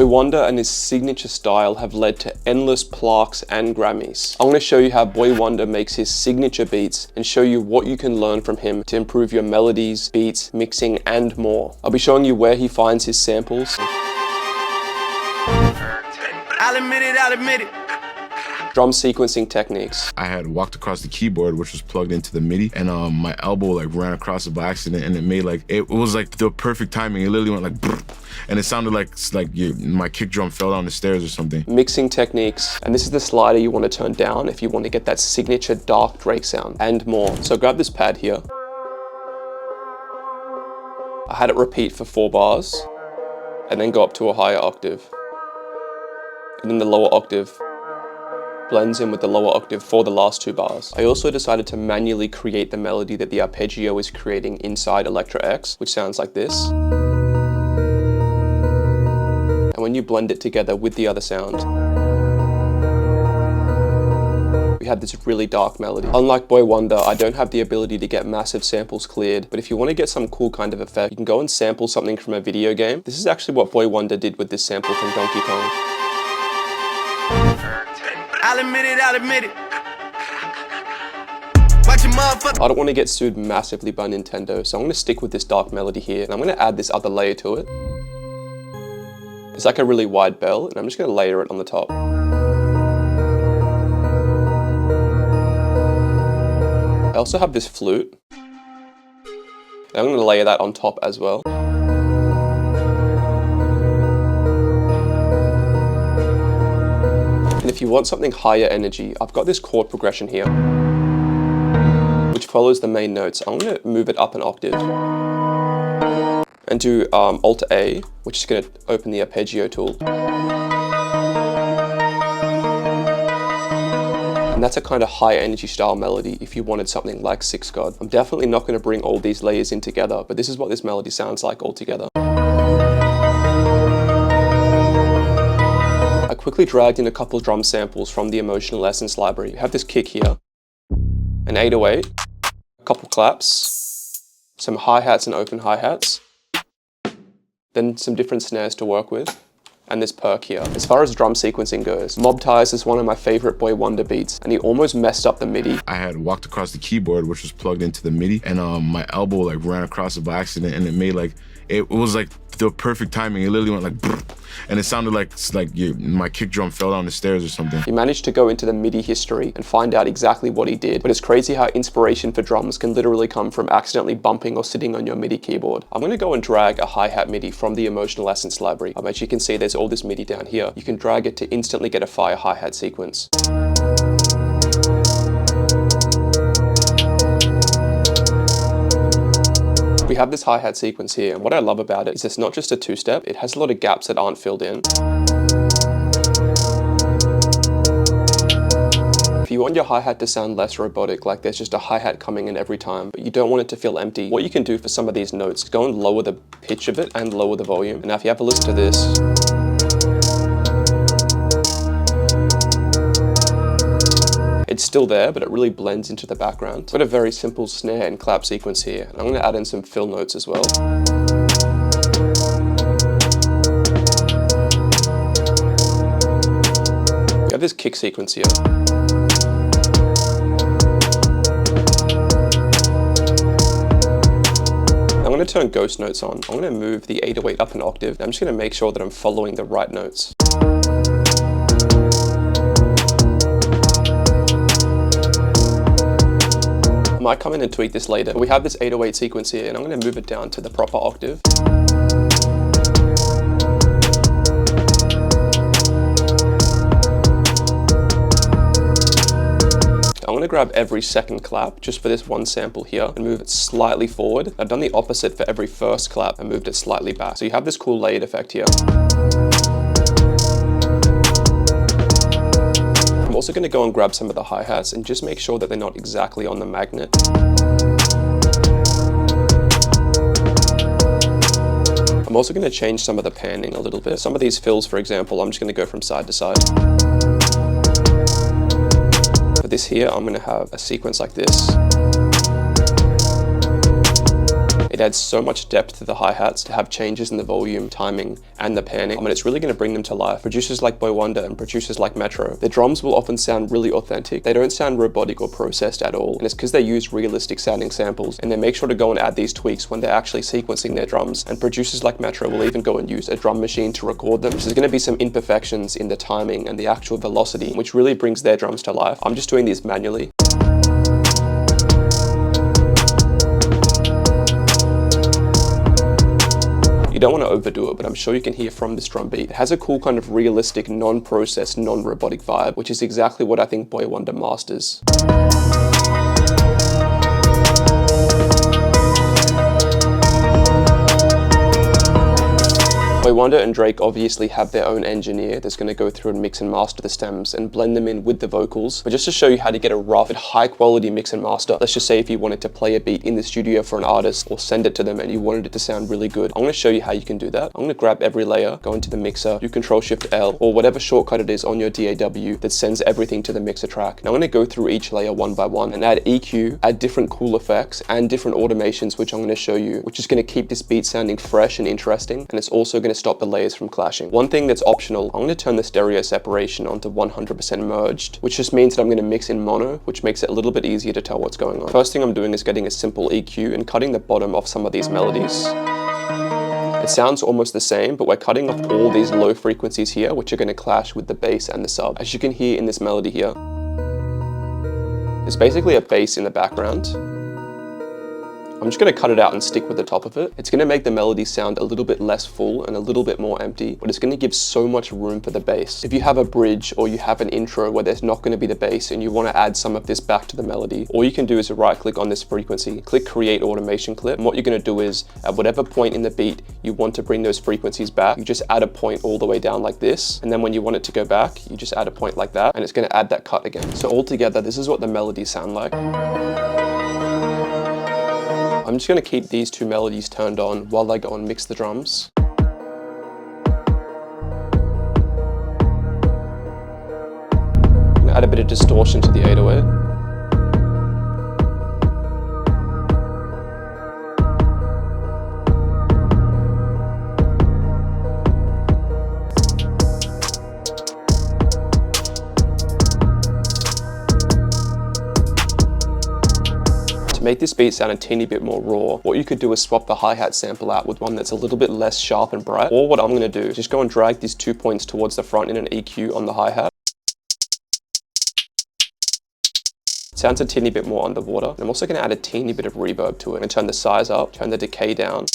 Boi-1da and his signature style have led to endless plaques and Grammys. I'm going to show you how Boi-1da makes his signature beats and show you what you can learn from him to improve your melodies, beats, mixing, and more. I'll be showing you where he finds his samples, I'll admit it. drum sequencing techniques. I had walked across the keyboard, which was plugged into the MIDI, and my elbow like ran across it by accident, and it made like, it was like the perfect timing. It literally went like, brrr, and it sounded like my kick drum fell down the stairs or something. Mixing techniques, and this is the slider you want to turn down if you want to get that signature dark Drake sound, and more. So grab this pad here. I had it repeat for 4 bars, and then go up to a higher octave. And then the lower octave blends in with the lower octave for the last 2 bars. I also decided to manually create the melody that the arpeggio is creating inside Electra X, which sounds like this. And when you blend it together with the other sound, we have this really dark melody. Unlike Boi-1da, I don't have the ability to get massive samples cleared, but if you want to get some cool kind of effect, you can go and sample something from a video game. This is actually what Boi-1da did with this sample from Donkey Kong. I'll admit it. I don't want to get sued massively by Nintendo, so I'm going to stick with this dark melody here, and I'm going to add this other layer to it. It's like a really wide bell, and I'm just going to layer it on the top. I also have this flute, and I'm going to layer that on top as well. And if you want something higher energy, I've got this chord progression here, which follows the main notes. I'm going to move it up an octave and do Alt A, which is going to open the arpeggio tool. And that's a kind of high energy style melody if you wanted something like Six God. I'm definitely not going to bring all these layers in together, but this is what this melody sounds like all together. I quickly dragged in a couple drum samples from the Emotional Essence library. You have this kick here, an 808, a couple claps, some hi-hats and open hi-hats, then some different snares to work with, and this perk here. As far as drum sequencing goes, Mob Ties is one of my favorite Boi-1da beats, and he almost messed up the MIDI. I had walked across the keyboard, which was plugged into the MIDI, and my elbow like ran across it by accident, and it made like, it was like the perfect timing. It literally went like, brrr, and it sounded like my kick drum fell down the stairs or something. He managed to go into the MIDI history and find out exactly what he did, but it's crazy how inspiration for drums can literally come from accidentally bumping or sitting on your MIDI keyboard. I'm going to go and drag a hi-hat MIDI from the Emotional Essence library. As you can see, there's all this MIDI down here. You can drag it to instantly get a fire hi-hat sequence. We have this hi-hat sequence here, and what I love about it is it's not just a 2-step, it has a lot of gaps that aren't filled in. If you want your hi-hat to sound less robotic, like there's just a hi-hat coming in every time, but you don't want it to feel empty, what you can do for some of these notes is go and lower the pitch of it and lower the volume. And now if you have a listen to this, it's still there, but it really blends into the background. I've got a very simple snare and clap sequence here, and I'm going to add in some fill notes as well. We have this kick sequence here. I'm going to turn ghost notes on. I'm going to move the 808 up an octave. I'm just going to make sure that I'm following the right notes. I might come in and tweak this later. We have this 808 sequence here, and I'm going to move it down to the proper octave. I'm going to grab every second clap just for this one sample here and move it slightly forward. I've done the opposite for every first clap and moved it slightly back. So you have this cool layered effect here. I'm also going to go and grab some of the hi-hats and just make sure that they're not exactly on the magnet. I'm also going to change some of the panning a little bit. Some of these fills, for example, I'm just going to go from side to side. For this here, I'm going to have a sequence like this. It It adds so much depth to the hi-hats to have changes in the volume, timing, and the panning. I mean, it's really going to bring them to life. Producers like Boi-1da and producers like Metro, their drums will often sound really authentic. They don't sound robotic or processed at all. And it's because they use realistic sounding samples, and they make sure to go and add these tweaks when they're actually sequencing their drums. And producers like Metro will even go and use a drum machine to record them. So there's going to be some imperfections in the timing and the actual velocity, which really brings their drums to life. I'm just doing these manually. You don't want to overdo it, but I'm sure you can hear from this drum beat. It has a cool kind of realistic, non-processed, non-robotic vibe, which is exactly what I think Boi-1da masters. Boi-1da and Drake obviously have their own engineer that's going to go through and mix and master the stems and blend them in with the vocals. But just to show you how to get a rough but high quality mix and master, let's just say if you wanted to play a beat in the studio for an artist or send it to them and you wanted it to sound really good, I'm going to show you how you can do that. I'm going to grab every layer, go into the mixer, do Control-Shift-L or whatever shortcut it is on your DAW that sends everything to the mixer track. Now I'm going to go through each layer one by one and add EQ, add different cool effects and different automations, which I'm going to show you, which is going to keep this beat sounding fresh and interesting, and it's also going to stop the layers from clashing. One thing that's optional, I'm going to turn the stereo separation onto 100% merged, which just means that I'm going to mix in mono, which makes it a little bit easier to tell what's going on. First thing I'm doing is getting a simple EQ and cutting the bottom off some of these melodies. It sounds almost the same, but we're cutting off all these low frequencies here, which are going to clash with the bass and the sub. As you can hear in this melody here, there's basically a bass in the background. I'm just going to cut it out and stick with the top of it. It's going to make the melody sound a little bit less full and a little bit more empty, but it's going to give so much room for the bass. If you have a bridge or you have an intro where there's not going to be the bass and you want to add some of this back to the melody, all you can do is right click on this frequency, click create automation clip, and what you're going to do is at whatever point in the beat you want to bring those frequencies back, you just add a point all the way down like this, and then when you want it to go back, you just add a point like that, and it's going to add that cut again. So altogether, this is what the melodies sound like. I'm just going to keep these two melodies turned on while I go and mix the drums. I'm going to add a bit of distortion to the 808. To make this beat sound a teeny bit more raw, what you could do is swap the hi-hat sample out with one that's a little bit less sharp and bright. Or what I'm going to do is just go and drag these 2 points towards the front in an EQ on the hi-hat. Sounds a teeny bit more underwater. And I'm also going to add a teeny bit of reverb to it and turn the size up, turn the decay down.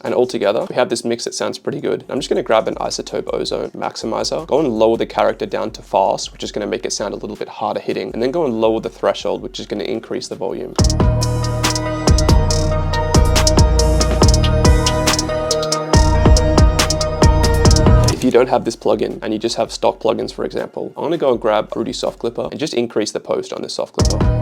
And altogether, we have this mix that sounds pretty good. I'm just going to grab an isotope ozone maximizer, go and lower the character down to fast, which is going to make it sound a little bit harder hitting, and then go and lower the threshold, which is going to increase the volume. If you don't have this plugin and you just have stock plugins, for example, I'm going to go and grab Fruity Soft Clipper and just increase the post on this soft clipper.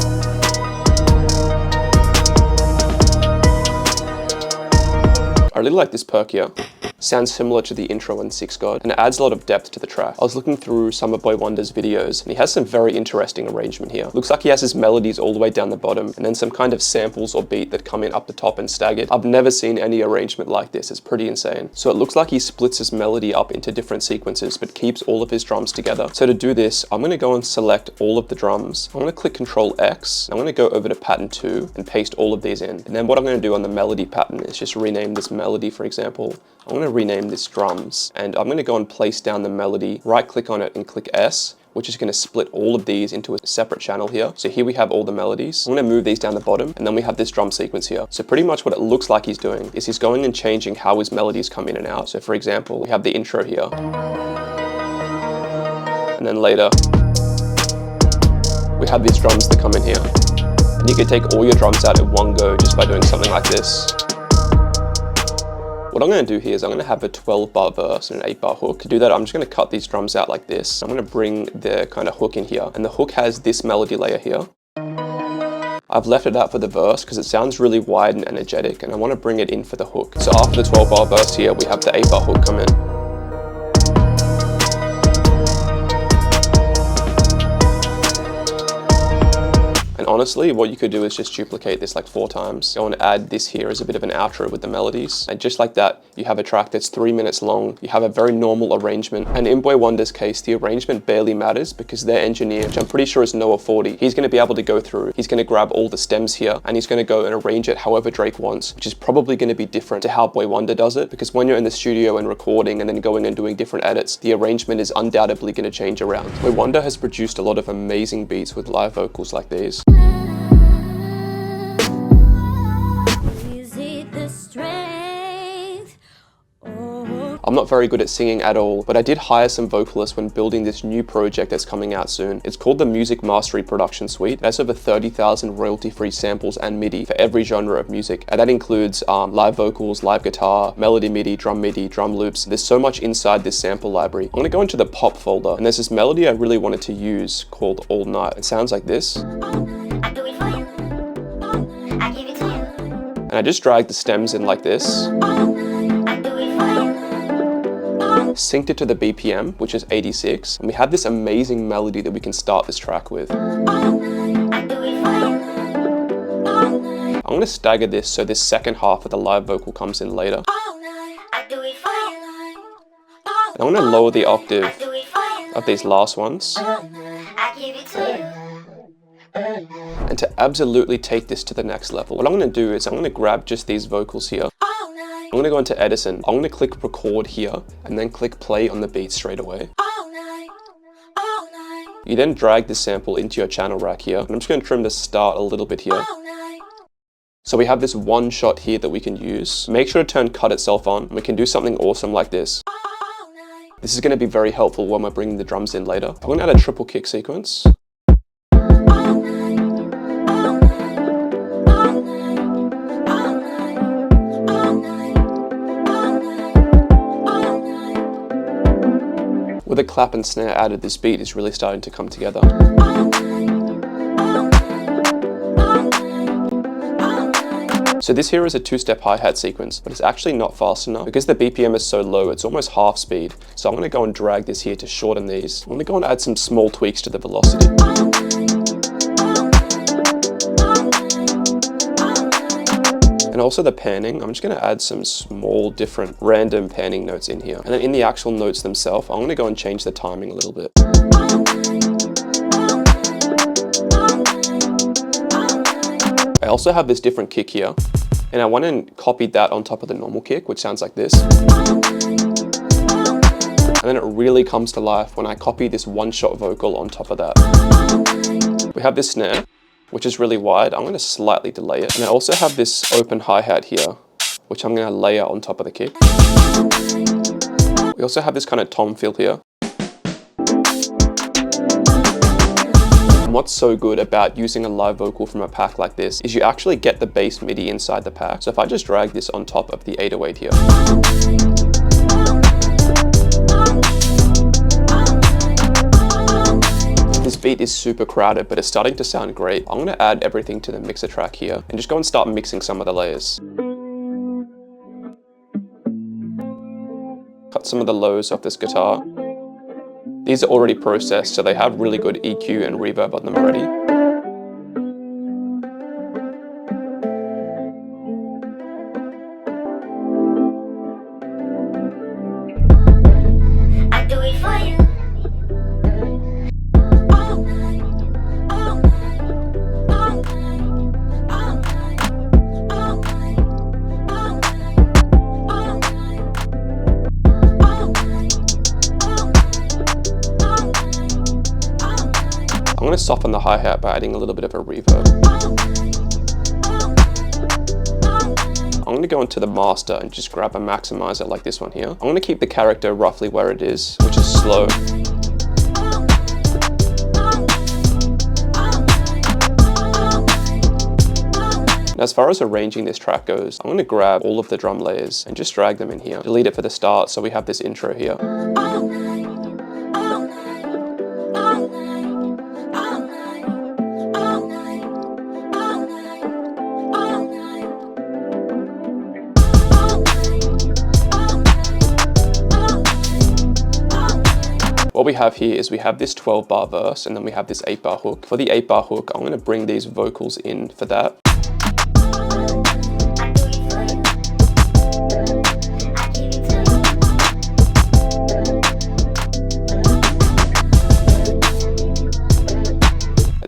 I really like this perk here. Sounds similar to the intro in 6 God, and it adds a lot of depth to the track. I was looking through some of Boi-1da's videos, and he has some very interesting arrangement here. Looks like he has his melodies all the way down the bottom, and then some kind of samples or beat that come in up the top and staggered. I've never seen any arrangement like this. It's pretty insane. So it looks like he splits his melody up into different sequences, but keeps all of his drums together. So to do this, I'm going to go and select all of the drums. I'm going to click Control X. I'm going to go over to pattern 2 and paste all of these in. And then what I'm going to do on the melody pattern is just rename this melody, for example. I'm going to rename this drums, and I'm going to go and place down the melody, right click on it and click S, which is going to split all of these into a separate channel here. So here we have all the melodies. I'm going to move these down the bottom, and then we have this drum sequence here. So pretty much what it looks like he's doing is he's going and changing how his melodies come in and out. So for example, we have the intro here, and then later we have these drums that come in here. And you can take all your drums out in one go just by doing something like this. What I'm going to do here is I'm going to have a 12-bar verse and an 8-bar hook. To do that, I'm just going to cut these drums out like this. I'm going to bring the kind of hook in here, and the hook has this melody layer here. I've left it out for the verse because it sounds really wide and energetic, and I want to bring it in for the hook. So after the 12-bar verse here, we have the 8-bar hook come in. honestly, what you could do is just duplicate this like 4 times. Go and add this here as a bit of an outro with the melodies. And just like that, you have a track that's 3 minutes long. You have a very normal arrangement. And in Boi-1da's case, the arrangement barely matters because their engineer, which I'm pretty sure is Noah 40, he's going to be able to go through, he's going to grab all the stems here and he's going to go and arrange it however Drake wants, which is probably going to be different to how Boi-1da does it, because when you're in the studio and recording and then going and doing different edits, the arrangement is undoubtedly going to change around. Boi-1da has produced a lot of amazing beats with live vocals like these. I'm not very good at singing at all, but I did hire some vocalists when building this new project that's coming out soon. It's called the Music Mastery Production Suite. It has over 30,000 royalty-free samples and MIDI for every genre of music. And that includes live vocals, live guitar, melody MIDI, drum loops. There's so much inside this sample library. I'm gonna go into the pop folder, and there's this melody I really wanted to use called All Night. It sounds like this. And I just dragged the stems in like this. Synced it to the BPM, which is 86, and we have this amazing melody that we can start this track with. I'm going to stagger this so this second half of the live vocal comes in later. And I'm going to lower the octave of these last ones. And to absolutely take this to the next level, what I'm going to do is I'm going to grab just these vocals here. I'm going to go into Edison. I'm going to click record here and then click play on the beat straight away. You then drag this sample into your channel rack here. And I'm just going to trim the start a little bit here. So we have this one shot here that we can use. Make sure to turn cut itself on. We can do something awesome like this. This is going to be very helpful when we're bringing the drums in later. I'm going to add a triple kick sequence. With a clap and snare added, this beat is really starting to come together. So this here is a 2-step hi-hat sequence, but it's actually not fast enough. Because the BPM is so low, it's almost half speed. So I'm going to go and drag this here to shorten these. I'm going to go and add some small tweaks to the velocity. And also the panning, I'm just going to add some small different random panning notes in here. And then in the actual notes themselves, I'm going to go and change the timing a little bit. I also have this different kick here, and I went and copied that on top of the normal kick, which sounds like this. And then it really comes to life when I copy this one-shot vocal on top of that. We have this snare, which is really wide. I'm going to slightly delay it. And I also have this open hi-hat here, which I'm going to layer on top of the kick. We also have this kind of tom feel here. And what's so good about using a live vocal from a pack like this is you actually get the bass MIDI inside the pack. So if I just drag this on top of the 808 here. This beat is super crowded, but it's starting to sound great. I'm going to add everything to the mixer track here and just go and start mixing some of the layers. Cut some of the lows off this guitar. These are already processed, so they have really good EQ and reverb on them already. I'm going to soften the hi-hat by adding a little bit of a reverb. I'm going to go into the master and just grab a maximizer like this one here. I'm going to keep the character roughly where it is, which is slow. And as far as arranging this track goes, I'm going to grab all of the drum layers and just drag them in here. Delete it for the start so we have this intro here. What we have here is we have this 12-bar verse, and then we have this 8-bar hook. For the 8-bar hook, I'm gonna bring these vocals in for that.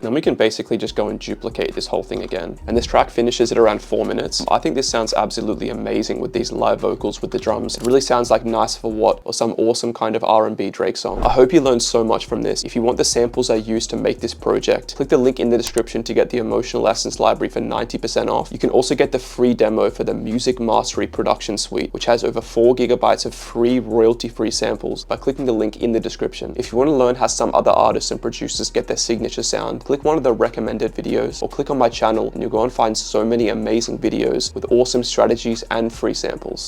Then we can basically just go and duplicate this whole thing again. And this track finishes at around 4 minutes. I think this sounds absolutely amazing with these live vocals with the drums. It really sounds like Nice for What or some awesome kind of R&B Drake song. I hope you learned so much from this. If you want the samples I used to make this project, click the link in the description to get the Emotional Essence library for 90% off. You can also get the free demo for the Music Mastery Production Suite, which has over 4 gigabytes of free royalty-free samples by clicking the link in the description. If you want to learn how some other artists and producers get their signature sound, click one of the recommended videos or click on my channel and you'll go and find so many amazing videos with awesome strategies and free samples.